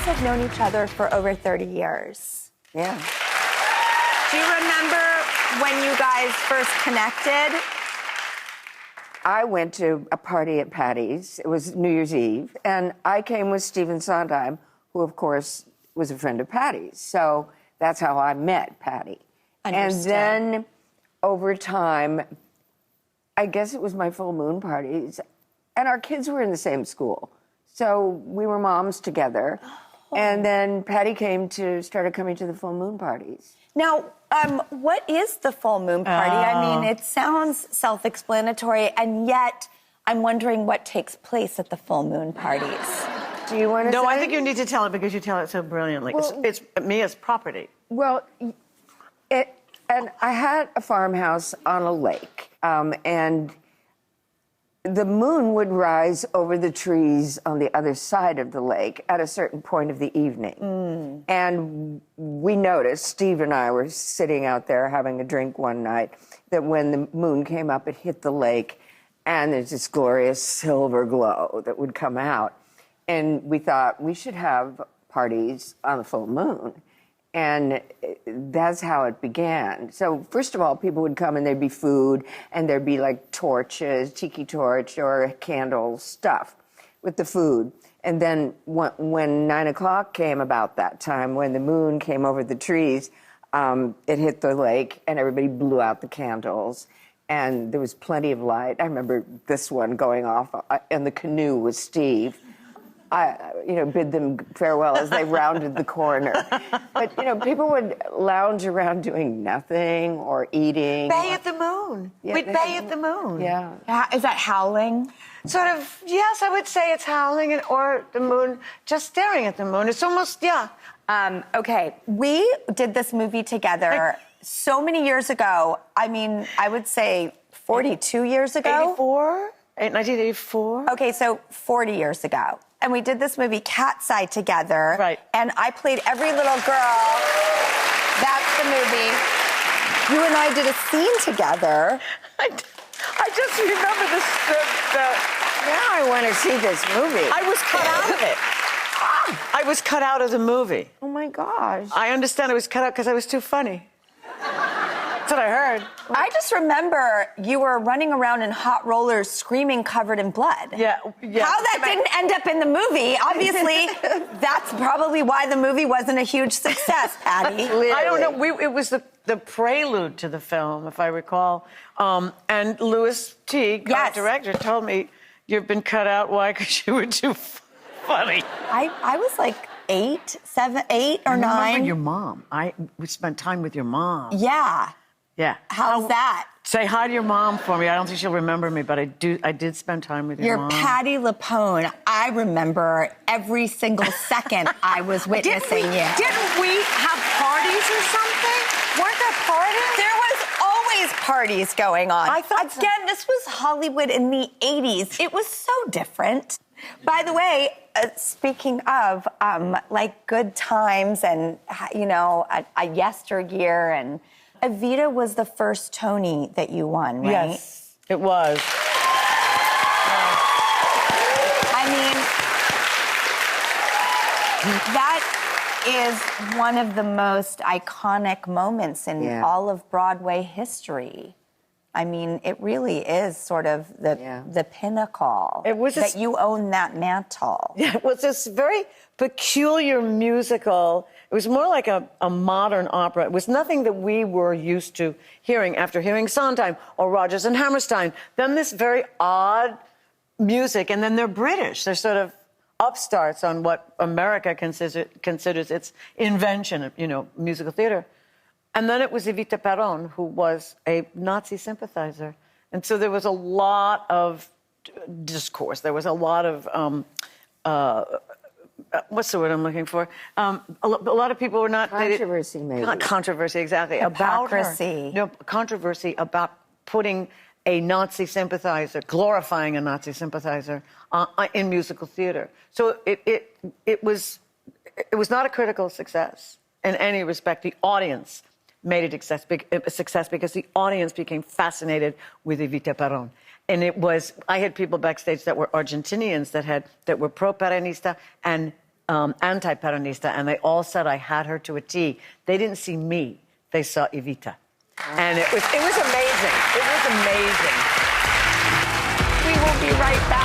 have known each other for over 30 years. Yeah. Do you remember when you guys first connected? I went to a party at Patty's. It was New Year's Eve. And I came with Stephen Sondheim, who, of course, was a friend of Patty's. So that's how I met Patty. Understood. And then, over time, I guess it was my full moon parties. And our kids were in the same school. So we were moms together. Oh. And then Patty started coming to the full moon parties. Now, what is the full moon party? I mean, it sounds self-explanatory, and yet I'm wondering what takes place at the full moon parties. Do you want to say? No, I think you need to tell it because you tell it so brilliantly. Well, it's Mia's property. Well, and I had a farmhouse on a lake, and the moon would rise over the trees on the other side of the lake at a certain point of the evening. And we noticed, Steve and I were sitting out there having a drink one night, that when the moon came up, it hit the lake, and there's this glorious silver glow that would come out. And we thought we should have parties on the full moon. And that's how it began. So first of all, people would come and there'd be food and there'd be like torches, tiki torch or candles, stuff with the food. And then when 9 o'clock came about that time, when the moon came over the trees, it hit the lake and everybody blew out the candles. And there was plenty of light. I remember this one going off in the canoe with Steve. I bid them farewell as they rounded the corner. But, people would lounge around doing nothing or eating. Bay at the moon. Yeah, We'd bay at the moon. Yeah. Is that howling? Sort of, yes, I would say it's howling or the moon, just staring at the moon. It's almost, yeah. Okay, we did this movie together so many years ago. I mean, I would say 42 years ago. 84? 1984? Okay, so 40 years ago. And we did this movie, Cat's Eye, together. Right. And I played every little girl. That's the movie. You and I did a scene together. I just remember this. Now I want to see this movie. I was cut out of it. I was cut out of the movie. Oh, my gosh. I understand I was cut out because I was too funny. That's what I heard. I just remember you were running around in hot rollers screaming covered in blood. Yeah. How that didn't end up in the movie, obviously, that's probably why the movie wasn't a huge success, Patty. I don't know. It was the prelude to the film, if I recall. And Louis Teague, our director, told me, you've been cut out. Why? Because you were too funny. I was like 8 or 9. I remember your mom. We spent time with your mom. Yeah. Yeah. How's that? Say hi to your mom for me. I don't think she'll remember me, but I did spend time with your mom. You're Patti LuPone. I remember every single second I was witnessing you. Didn't we have parties or something? Weren't there parties? There was always parties going on. I thought Again, this was Hollywood in the 80s. It was so different. By the way, speaking of, like, good times and, a yesteryear, and Evita was the first Tony that you won, right? Yes, it was. I mean, that is one of the most iconic moments in all of Broadway history. I mean, it really is sort of the pinnacle. It was that you own that mantle. Yeah, it was this very peculiar musical. It was more like a modern opera. It was nothing that we were used to hearing after hearing Sondheim or Rodgers and Hammerstein. Then this very odd music, and then they're British. They're sort of upstarts on what America considers its invention of, musical theater. And then it was Eva Perón, who was a Nazi sympathizer. And so there was a lot of discourse. There was a lot of, what's the word I'm looking for? A lot of people were not... Controversy, maybe. Controversy, exactly. Hypocrisy. Controversy about putting a Nazi sympathizer, glorifying a Nazi sympathizer in musical theater. So it was not a critical success in any respect. The audience made it a success because the audience became fascinated with Evita Perón. And I had people backstage that were Argentinians that were pro-Peronista and anti-Peronista, and they all said I had her to a T. They didn't see me. They saw Evita. And it was amazing. It was amazing. We will be right back.